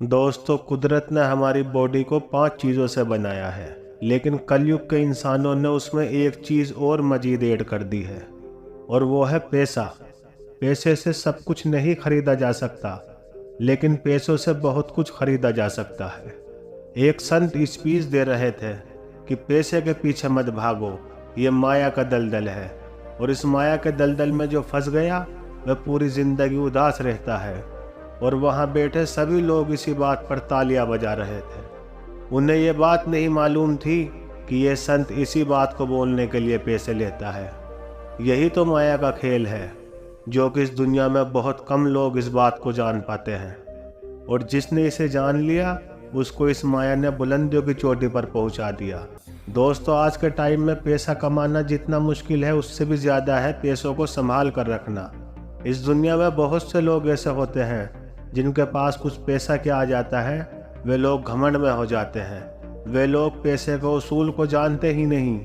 दोस्तों, कुदरत ने हमारी बॉडी को 5 चीज़ों से बनाया है, लेकिन कलयुग के इंसानों ने उसमें एक चीज़ और मजीद ऐड कर दी है, और वो है पैसा। पैसे से सब कुछ नहीं खरीदा जा सकता, लेकिन पैसों से बहुत कुछ खरीदा जा सकता है। एक संत स्पीच दे रहे थे कि पैसे के पीछे मत भागो, ये माया का दलदल है, और इस माया के दलदल में जो फंस गया वह पूरी जिंदगी उदास रहता है। और वहाँ बैठे सभी लोग इसी बात पर तालियां बजा रहे थे। उन्हें ये बात नहीं मालूम थी कि ये संत इसी बात को बोलने के लिए पैसे लेता है। यही तो माया का खेल है, जो कि इस दुनिया में बहुत कम लोग इस बात को जान पाते हैं, और जिसने इसे जान लिया उसको इस माया ने बुलंदियों की चोटी पर पहुंचा दिया। दोस्तों, आज के टाइम में पैसा कमाना जितना मुश्किल है, उससे भी ज़्यादा है पैसों को संभाल कर रखना। इस दुनिया में बहुत से लोग ऐसे होते हैं जिनके पास कुछ पैसा क्या आ जाता है, वे लोग घमंड में हो जाते हैं। वे लोग पैसे को उसूल को जानते ही नहीं।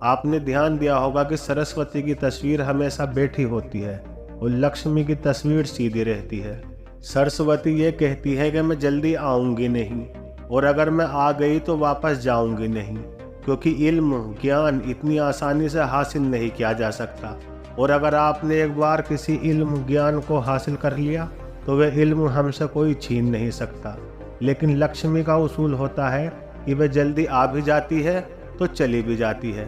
आपने ध्यान दिया होगा कि सरस्वती की तस्वीर हमेशा बैठी होती है और लक्ष्मी की तस्वीर सीधी रहती है। सरस्वती ये कहती है कि मैं जल्दी आऊंगी नहीं, और अगर मैं आ गई तो वापस जाऊंगी नहीं, क्योंकि इल्म ज्ञान इतनी आसानी से हासिल नहीं किया जा सकता। और अगर आपने एक बार किसी इल्म ज्ञान को हासिल कर लिया तो वह इल्म हमसे कोई छीन नहीं सकता। लेकिन लक्ष्मी का उसूल होता है कि वह जल्दी आ भी जाती है तो चली भी जाती है।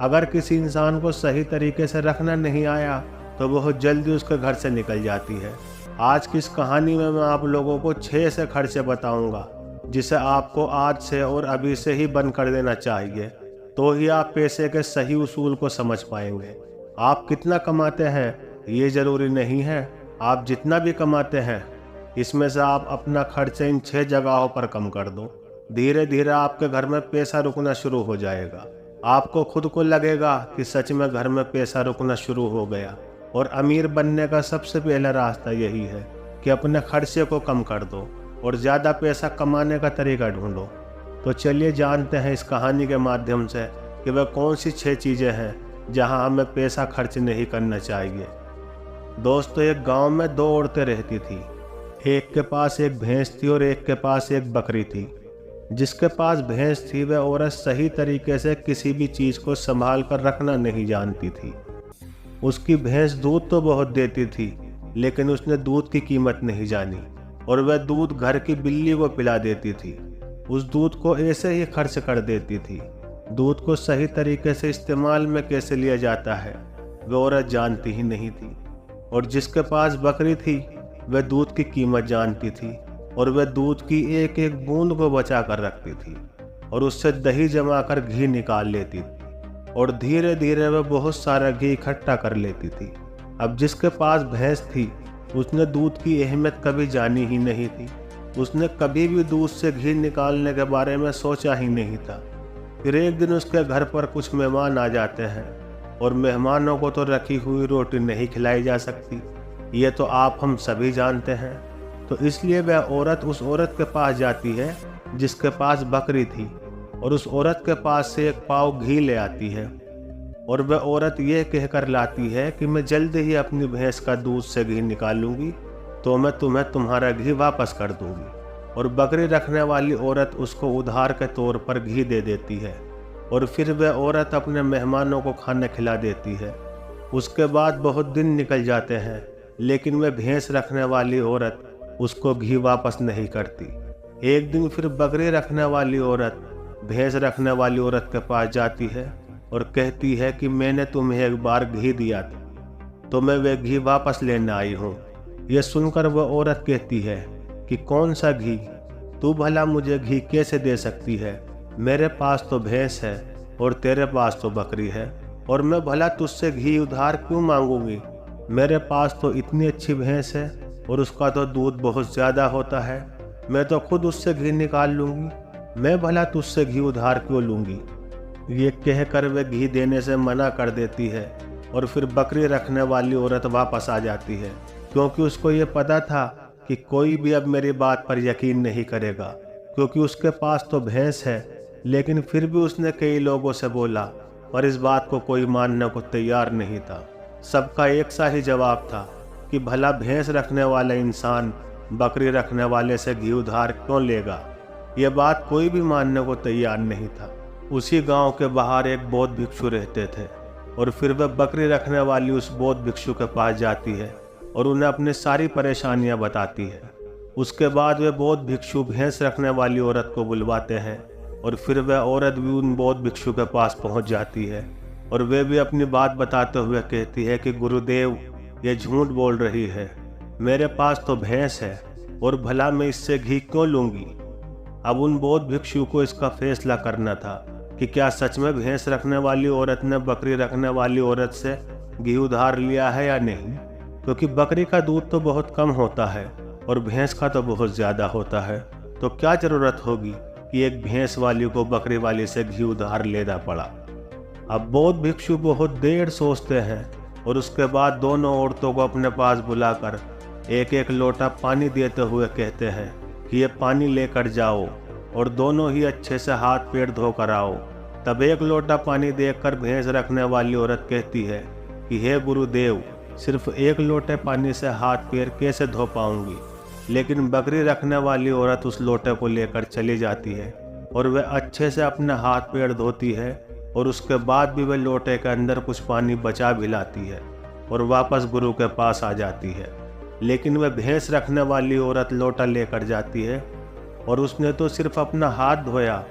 अगर किसी इंसान को सही तरीके से रखना नहीं आया तो बहुत जल्दी उसके घर से निकल जाती है। आज की इस कहानी में मैं आप लोगों को 6 ऐसे खर्चे बताऊंगा जिसे आपको आज से और अभी से ही बंद कर देना चाहिए, तो ही आप पैसे के सही उसूल को समझ पाएंगे। आप कितना कमाते हैं ये ज़रूरी नहीं है, आप जितना भी कमाते हैं इसमें से आप अपना खर्चा इन 6 जगहों पर कम कर दो। धीरे धीरे आपके घर में पैसा रुकना शुरू हो जाएगा। आपको खुद को लगेगा कि सच में घर में पैसा रुकना शुरू हो गया। और अमीर बनने का सबसे पहला रास्ता यही है कि अपने खर्चे को कम कर दो और ज़्यादा पैसा कमाने का तरीका ढूंढो। तो चलिए जानते हैं इस कहानी के माध्यम से कि वह कौन सी 6 चीज़ें हैं जहां हमें पैसा खर्च नहीं करना चाहिए। दोस्तों, एक गांव में 2 औरतें रहती थी। एक के पास एक भैंस थी और एक के पास एक बकरी थी। जिसके पास भैंस थी वह औरत सही तरीके से किसी भी चीज़ को संभाल कर रखना नहीं जानती थी। उसकी भैंस दूध तो बहुत देती थी, लेकिन उसने दूध की कीमत नहीं जानी, और वह दूध घर की बिल्ली को पिला देती थी। उस दूध को ऐसे ही खर्च कर देती थी। दूध को सही तरीके से इस्तेमाल में कैसे लिया जाता है वह औरत जानती ही नहीं थी। और जिसके पास बकरी थी वह दूध की कीमत जानती थी, और वह दूध की एक एक बूंद को बचा कर रखती थी, और उससे दही जमा कर घी निकाल लेती थी, और धीरे धीरे वह बहुत सारा घी इकट्ठा कर लेती थी। अब जिसके पास भैंस थी उसने दूध की अहमियत कभी जानी ही नहीं थी। उसने कभी भी दूध से घी निकालने के बारे में सोचा ही नहीं था। फिर एक दिन उसके घर पर कुछ मेहमान आ जाते हैं, और मेहमानों को तो रखी हुई रोटी नहीं खिलाई जा सकती, ये तो आप हम सभी जानते हैं। तो इसलिए वह औरत उस औरत के पास जाती है जिसके पास बकरी थी, और उस औरत के पास से एक पाव घी ले आती है। और वह औरत यह कहकर लाती है कि मैं जल्द ही अपनी भैंस का दूध से घी निकालूंगी तो मैं तुम्हें तुम्हारा घी वापस कर दूंगी। और बकरी रखने वाली औरत उसको उधार के तौर पर घी दे देती है, और फिर वह औरत अपने मेहमानों को खाना खिला देती है। उसके बाद बहुत दिन निकल जाते हैं, लेकिन वह भैंस रखने वाली औरत उसको घी वापस नहीं करती। एक दिन फिर बकरी रखने वाली औरत भैंस रखने वाली औरत के पास जाती है और कहती है कि मैंने तुम्हें एक बार घी दिया था, तो मैं वह घी वापस लेने आई हूँ। यह सुनकर वह औरत कहती है कि कौन सा घी? तू भला मुझे घी कैसे दे सकती है? मेरे पास तो भैंस है और तेरे पास तो बकरी है, और मैं भला तुझसे घी उधार क्यों मांगूंगी? मेरे पास तो इतनी अच्छी भैंस है और उसका तो दूध बहुत ज़्यादा होता है, मैं तो खुद उससे घी निकाल लूँगी, मैं भला तुझसे घी उधार क्यों लूँगी? ये कहकर वह घी देने से मना कर देती है, और फिर बकरी रखने वाली औरत वापस आ जाती है, क्योंकि उसको ये पता था कि कोई भी अब मेरी बात पर यकीन नहीं करेगा, क्योंकि उसके पास तो भैंस है। लेकिन फिर भी उसने कई लोगों से बोला, पर इस बात को कोई मानने को तैयार नहीं था। सबका एक सा ही जवाब था कि भला भैंस रखने वाला इंसान बकरी रखने वाले से घी उधार क्यों लेगा? यह बात कोई भी मानने को तैयार नहीं था। उसी गांव के बाहर एक बौद्ध भिक्षु रहते थे और फिर वह बकरी रखने वाली उस बौद्ध भिक्षु के पास जाती है और उन्हें अपनी सारी परेशानियां बताती है। उसके बाद वे बौद्ध भिक्षु भैंस रखने वाली औरत को बुलवाते हैं और फिर वह औरत भी उन बौद्ध भिक्षु के पास पहुंच जाती है और वे भी अपनी बात बताते हुए कहती है कि गुरुदेव, ये झूठ बोल रही है, मेरे पास तो भैंस है और भला मैं इससे घी क्यों लूंगी? अब उन बौद्ध भिक्षु को इसका फैसला करना था कि क्या सच में भैंस रखने वाली औरत ने बकरी रखने वाली औरत से घी उधार लिया है या नहीं, क्योंकि बकरी का दूध तो बहुत कम होता है और भैंस का तो बहुत ज़्यादा होता है। तो क्या ज़रूरत होगी कि एक भैंस वाली को बकरी वाली से घी उधार लेना पड़ा। अब बौद्ध भिक्षु बहुत देर सोचते हैं और उसके बाद दोनों औरतों को अपने पास बुलाकर एक एक लोटा पानी देते हुए कहते हैं कि ये पानी लेकर जाओ और दोनों ही अच्छे से हाथ पैर धोकर आओ। तब एक लोटा पानी देखकर भैंस रखने वाली औरत कहती है कि हे गुरुदेव, सिर्फ एक लोटे पानी से हाथ पैर कैसे धो पाऊंगी? लेकिन बकरी रखने वाली औरत उस लोटे को लेकर चली जाती है और वह अच्छे से अपने हाथ पैर धोती है और उसके बाद भी वह लोटे के अंदर कुछ पानी बचा भी लाती है और वापस गुरु के पास आ जाती है। लेकिन वह भैंस रखने वाली औरत लोटा लेकर जाती है और उसने तो सिर्फ अपना हाथ धोया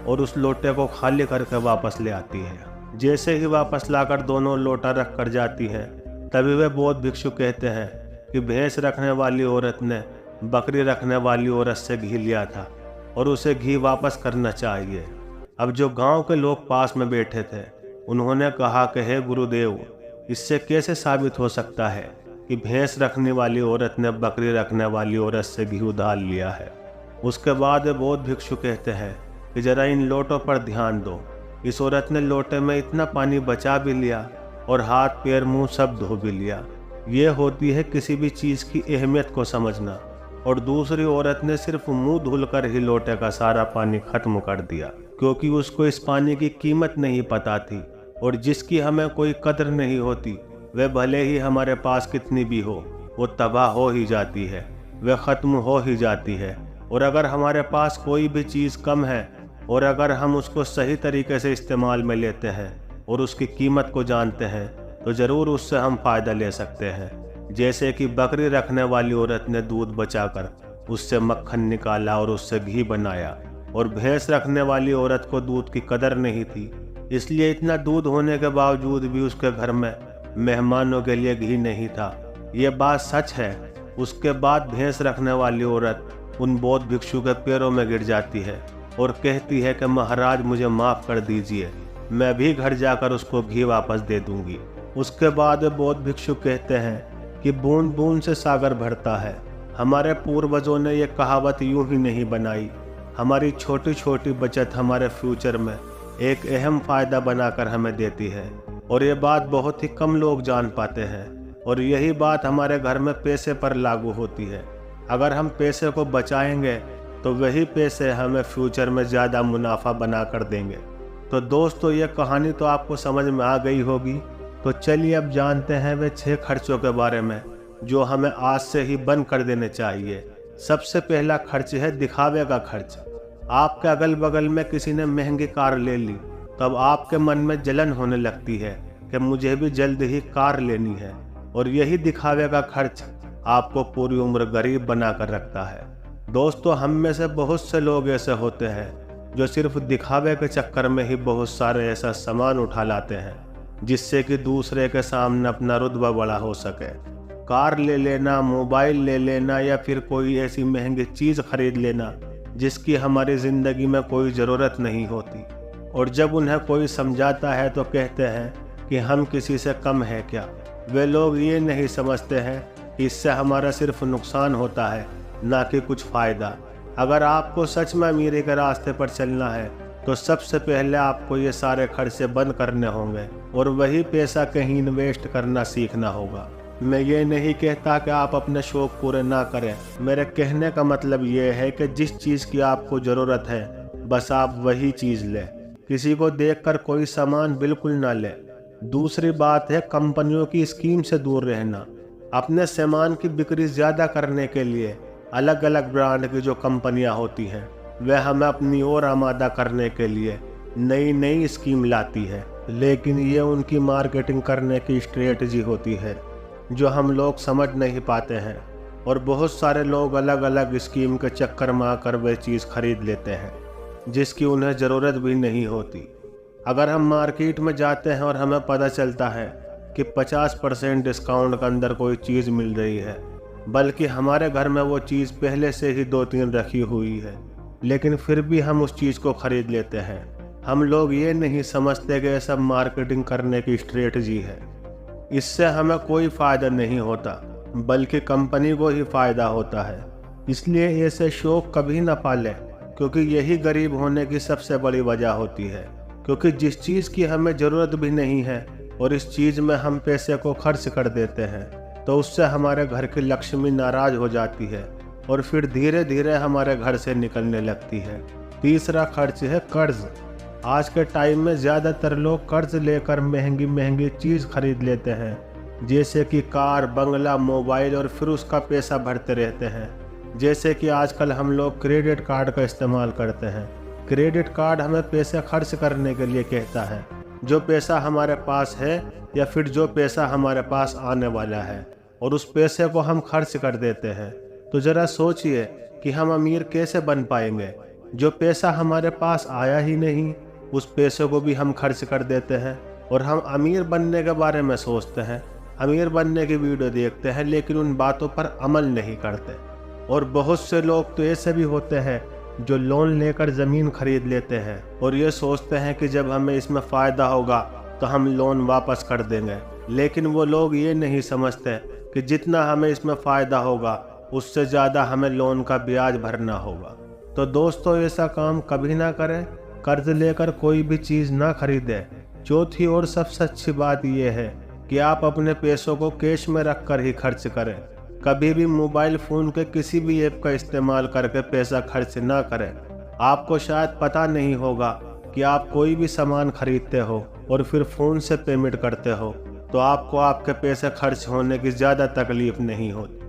और उस लोटे को खाली करके वापस ले आती है। जैसे ही वापस लाकर दोनों लोटा रख कर जाती हैं, तभी वे बौद्ध भिक्षु कहते हैं कि भैंस रखने वाली औरत ने बकरी रखने वाली औरत से घी लिया था और उसे घी वापस करना चाहिए। अब जो गांव के लोग पास में बैठे थे, उन्होंने कहा कि हे गुरुदेव, इससे कैसे साबित हो सकता है कि भैंस रखने वाली औरत ने बकरी रखने वाली औरत से घी उधार लिया है? उसके बाद बौद्ध भिक्षु कहते हैं कि जरा इन लोटों पर ध्यान दो। इस औरत ने लोटे में इतना पानी बचा भी लिया और हाथ पैर मुंह सब धो भी लिया। ये होती है किसी भी चीज़ की अहमियत को समझना। और दूसरी औरत ने सिर्फ मुंह धुलकर ही लोटे का सारा पानी खत्म कर दिया, क्योंकि उसको इस पानी की कीमत नहीं पता थी। और जिसकी हमें कोई कदर नहीं होती, वह भले ही हमारे पास कितनी भी हो, वो तबाह हो ही जाती है, वह ख़त्म हो ही जाती है। और अगर हमारे पास कोई भी चीज़ कम है और अगर हम उसको सही तरीके से इस्तेमाल में लेते हैं और उसकी कीमत को जानते हैं, तो ज़रूर उससे हम फ़ायदा ले सकते हैं। जैसे कि बकरी रखने वाली औरत ने दूध बचाकर उससे मक्खन निकाला और उससे घी बनाया, और भैंस रखने वाली औरत को दूध की कदर नहीं थी, इसलिए इतना दूध होने के बावजूद भी उसके घर में मेहमानों के लिए घी नहीं था। ये बात सच है। उसके बाद भैंस रखने वाली औरत उन बौद्ध भिक्षु के पैरों में गिर जाती है और कहती है कि महाराज, मुझे माफ़ कर दीजिए, मैं भी घर जाकर उसको घी वापस दे दूंगी। उसके बाद बौद्ध भिक्षु कहते हैं कि बूंद बूंद से सागर भरता है। हमारे पूर्वजों ने यह कहावत यूं ही नहीं बनाई। हमारी छोटी छोटी बचत हमारे फ्यूचर में एक अहम फ़ायदा बनाकर हमें देती है, और ये बात बहुत ही कम लोग जान पाते हैं। और यही बात हमारे घर में पैसे पर लागू होती है। अगर हम पैसे को बचाएंगे तो वही पैसे हमें फ्यूचर में ज़्यादा मुनाफा बना कर देंगे। तो दोस्तों, ये कहानी तो आपको समझ में आ गई होगी। तो चलिए अब जानते हैं वे 6 खर्चों के बारे में जो हमें आज से ही बंद कर देने चाहिए। सबसे पहला खर्च है दिखावे का खर्च। आपके अगल बगल में किसी ने महंगी कार ले ली, तब आपके मन में जलन होने लगती है कि मुझे भी जल्द ही कार लेनी है, और यही दिखावे का खर्च आपको पूरी उम्र गरीब बना कर रखता है। दोस्तों, हम में से बहुत से लोग ऐसे होते हैं जो सिर्फ दिखावे के चक्कर में ही बहुत सारे ऐसा सामान उठा लाते हैं जिससे कि दूसरे के सामने अपना रुतबा बड़ा हो सके। कार ले लेना, मोबाइल ले लेना, या फिर कोई ऐसी महंगी चीज़ खरीद लेना जिसकी हमारी ज़िंदगी में कोई ज़रूरत नहीं होती। और जब उन्हें कोई समझाता है तो कहते हैं कि हम किसी से कम है क्या। वे लोग ये नहीं समझते हैं कि इससे हमारा सिर्फ नुकसान होता है, ना कि कुछ फ़ायदा। अगर आपको सच में अमीरी के रास्ते पर चलना है तो सबसे पहले आपको ये सारे खर्चे बंद करने होंगे और वही पैसा कहीं इन्वेस्ट करना सीखना होगा। मैं ये नहीं कहता कि आप अपने शौक पूरे ना करें। मेरे कहने का मतलब ये है कि जिस चीज़ की आपको ज़रूरत है बस आप वही चीज़ लें। किसी को देखकर कोई सामान बिल्कुल ना लें। दूसरी बात है कंपनियों की स्कीम से दूर रहना। अपने सामान की बिक्री ज़्यादा करने के लिए अलग अलग ब्रांड की जो कंपनियां होती हैं वह हमें अपनी ओर आमादा करने के लिए नई नई स्कीम लाती है, लेकिन ये उनकी मार्केटिंग करने की स्ट्रेटजी होती है जो हम लोग समझ नहीं पाते हैं। और बहुत सारे लोग अलग अलग स्कीम के चक्कर में आकर वह चीज़ खरीद लेते हैं जिसकी उन्हें ज़रूरत भी नहीं होती। अगर हम मार्केट में जाते हैं और हमें पता चलता है कि 50% डिस्काउंट के अंदर कोई चीज़ मिल रही है, बल्कि हमारे घर में वो चीज़ पहले से ही 2-3 रखी हुई है, लेकिन फिर भी हम उस चीज़ को ख़रीद लेते हैं। हम लोग ये नहीं समझते कि यह सब मार्केटिंग करने की स्ट्रेटजी है। इससे हमें कोई फ़ायदा नहीं होता, बल्कि कंपनी को ही फ़ायदा होता है। इसलिए ऐसे शौक कभी ना पालें, क्योंकि यही गरीब होने की सबसे बड़ी वजह होती है। क्योंकि जिस चीज़ की हमें ज़रूरत भी नहीं है और इस चीज़ में हम पैसे को खर्च कर देते हैं, तो उससे हमारे घर की लक्ष्मी नाराज़ हो जाती है और फिर धीरे धीरे हमारे घर से निकलने लगती है। तीसरा खर्च है कर्ज। आज के टाइम में ज़्यादातर लोग कर्ज लेकर महंगी महंगी चीज़ खरीद लेते हैं, जैसे कि कार, बंगला, मोबाइल, और फिर उसका पैसा भरते रहते हैं। जैसे कि आजकल हम लोग क्रेडिट कार्ड का इस्तेमाल करते हैं। क्रेडिट कार्ड हमें पैसे खर्च करने के लिए कहता है, जो पैसा हमारे पास है या फिर जो पैसा हमारे पास आने वाला है, और उस पैसे को हम खर्च कर देते हैं। तो ज़रा सोचिए कि हम अमीर कैसे बन पाएंगे। जो पैसा हमारे पास आया ही नहीं, उस पैसे को भी हम खर्च कर देते हैं और हम अमीर बनने के बारे में सोचते हैं, अमीर बनने की वीडियो देखते हैं, लेकिन उन बातों पर अमल नहीं करते। और बहुत से लोग तो ऐसे भी होते हैं जो लोन लेकर ज़मीन खरीद लेते हैं और ये सोचते हैं कि जब हमें इसमें फ़ायदा होगा तो हम लोन वापस कर देंगे, लेकिन वो लोग ये नहीं समझते कि जितना हमें इसमें फ़ायदा होगा उससे ज़्यादा हमें लोन का ब्याज भरना होगा। तो दोस्तों, ऐसा काम कभी ना करें, कर्ज लेकर कोई भी चीज़ ना खरीदें। चौथी और सबसे अच्छी बात यह है कि आप अपने पैसों को कैश में रख कर ही खर्च करें। कभी भी मोबाइल फ़ोन के किसी भी ऐप का इस्तेमाल करके पैसा खर्च ना करें। आपको शायद पता नहीं होगा कि आप कोई भी सामान खरीदते हो और फिर फ़ोन से पेमेंट करते हो, तो आपको आपके पैसे खर्च होने की ज़्यादा तकलीफ़ नहीं होती,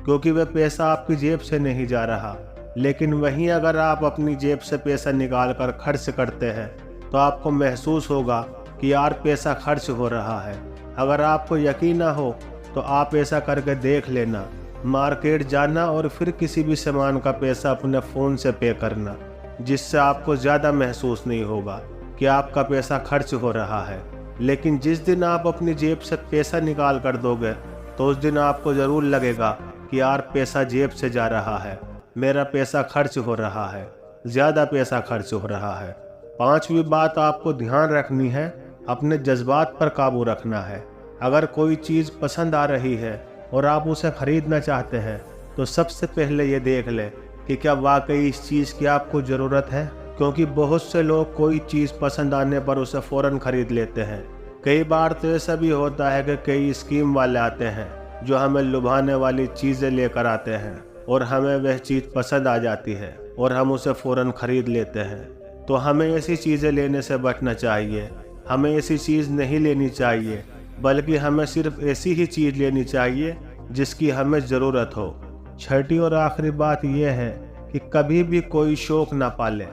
क्योंकि वह पैसा आपकी जेब से नहीं जा रहा। लेकिन वहीं अगर आप अपनी जेब से पैसा निकाल कर खर्च करते हैं तो आपको महसूस होगा कि यार पैसा खर्च हो रहा है। अगर आपको यकीन ना हो तो आप ऐसा करके देख लेना, मार्केट जाना और फिर किसी भी सामान का पैसा अपने फ़ोन से पे करना, जिससे आपको ज़्यादा महसूस नहीं होगा कि आपका पैसा खर्च हो रहा है। लेकिन जिस दिन आप अपनी जेब से पैसा निकाल कर दोगे तो उस दिन आपको ज़रूर लगेगा कि यार पैसा जेब से जा रहा है, मेरा पैसा खर्च हो रहा है, ज़्यादा पैसा खर्च हो रहा है। पांचवी बात आपको ध्यान रखनी है, अपने जज्बात पर काबू रखना है। अगर कोई चीज़ पसंद आ रही है और आप उसे ख़रीदना चाहते हैं तो सबसे पहले ये देख लें कि क्या वाकई इस चीज़ की आपको ज़रूरत है, क्योंकि बहुत से लोग कोई चीज़ पसंद आने पर उसे फ़ौरन ख़रीद लेते हैं। कई बार तो ऐसा भी होता है कि कई स्कीम वाले आते हैं जो हमें लुभाने वाली चीज़ें लेकर आते हैं और हमें वह चीज़ पसंद आ जाती है और हम उसे फ़ौरन ख़रीद लेते हैं। तो हमें ऐसी चीज़ें लेने से बचना चाहिए। हमें ऐसी चीज़ नहीं लेनी चाहिए, बल्कि हमें सिर्फ ऐसी ही चीज़ लेनी चाहिए जिसकी हमें ज़रूरत हो। छठी और आखिरी बात यह है कि कभी भी कोई शौक ना पालें।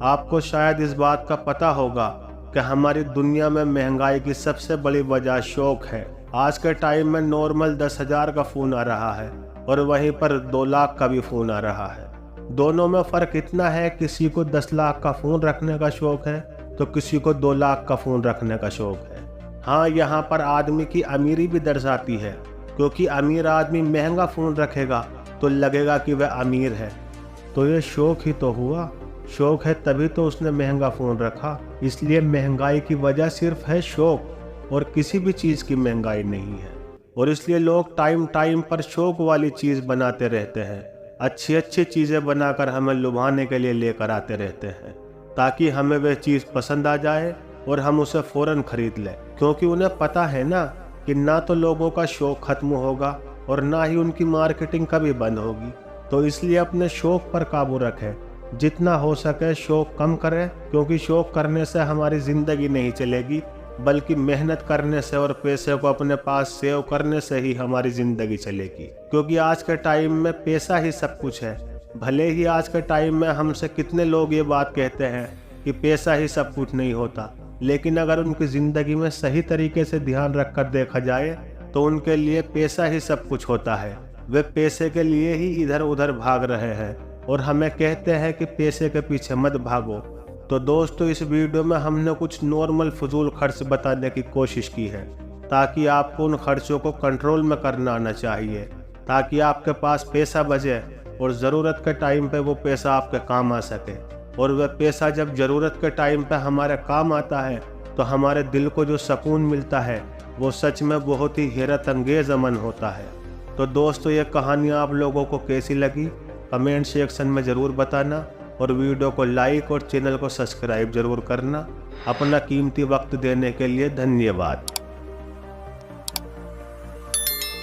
आपको शायद इस बात का पता होगा कि हमारी दुनिया में महंगाई की सबसे बड़ी वजह शौक है। आज के टाइम में नॉर्मल 10,000 का फ़ोन आ रहा है और वहीं पर 2 लाख का भी फ़ोन आ रहा है। दोनों में फ़र्क इतना है, किसी को 10 लाख का फ़ोन रखने का शौक़ है तो किसी को 2 लाख का फ़ोन रखने का शौक़ है। हाँ, यहाँ पर आदमी की अमीरी भी दर्शाती है, क्योंकि अमीर आदमी महंगा फ़ोन रखेगा तो लगेगा कि वह अमीर है। तो ये शौक़ ही तो हुआ, शौक़ है तभी तो उसने महंगा फ़ोन रखा। इसलिए महंगाई की वजह सिर्फ है शौक़ और किसी भी चीज़ की महंगाई नहीं है। और इसलिए लोग टाइम टाइम पर शौक़ वाली चीज़ बनाते रहते हैं, अच्छी अच्छी चीज़ें बनाकर हमें लुभाने के लिए लेकर आते रहते हैं, ताकि हमें वह चीज़ पसंद आ जाए और हम उसे फ़ौरन ख़रीद लें। क्योंकि उन्हें पता है ना कि ना तो लोगों का शौक़ ख़त्म होगा और ना ही उनकी मार्केटिंग कभी बंद होगी। तो इसलिए अपने शौक़ पर काबू रखें, जितना हो सके शौक़ कम करें, क्योंकि शौक़ करने से हमारी ज़िंदगी नहीं चलेगी, बल्कि मेहनत करने से और पैसे को अपने पास सेव करने से ही हमारी ज़िंदगी चलेगी। क्योंकि आज के टाइम में पैसा ही सब कुछ है। भले ही आज के टाइम में हमसे कितने लोग ये बात कहते हैं कि पैसा ही सब कुछ नहीं होता, लेकिन अगर उनकी ज़िंदगी में सही तरीके से ध्यान रखकर देखा जाए तो उनके लिए पैसा ही सब कुछ होता है। वे पैसे के लिए ही इधर उधर भाग रहे हैं और हमें कहते हैं कि पैसे के पीछे मत भागो। तो दोस्तों, इस वीडियो में हमने कुछ नॉर्मल फजूल खर्च बताने की कोशिश की है ताकि आपको उन खर्चों को कंट्रोल में करना आना चाहिए, ताकि आपके पास पैसा बचे और ज़रूरत के टाइम पे वो पैसा आपके काम आ सके। और वह पैसा जब ज़रूरत के टाइम पे हमारे काम आता है तो हमारे दिल को जो सुकून मिलता है वो सच में बहुत ही हैरत अंगेज़ अमन होता है। तो दोस्तों, ये कहानियाँ आप लोगों को कैसी लगी कमेंट सेक्शन में ज़रूर बताना और वीडियो को लाइक और चैनल को सब्सक्राइब ज़रूर करना। अपना कीमती वक्त देने के लिए धन्यवाद।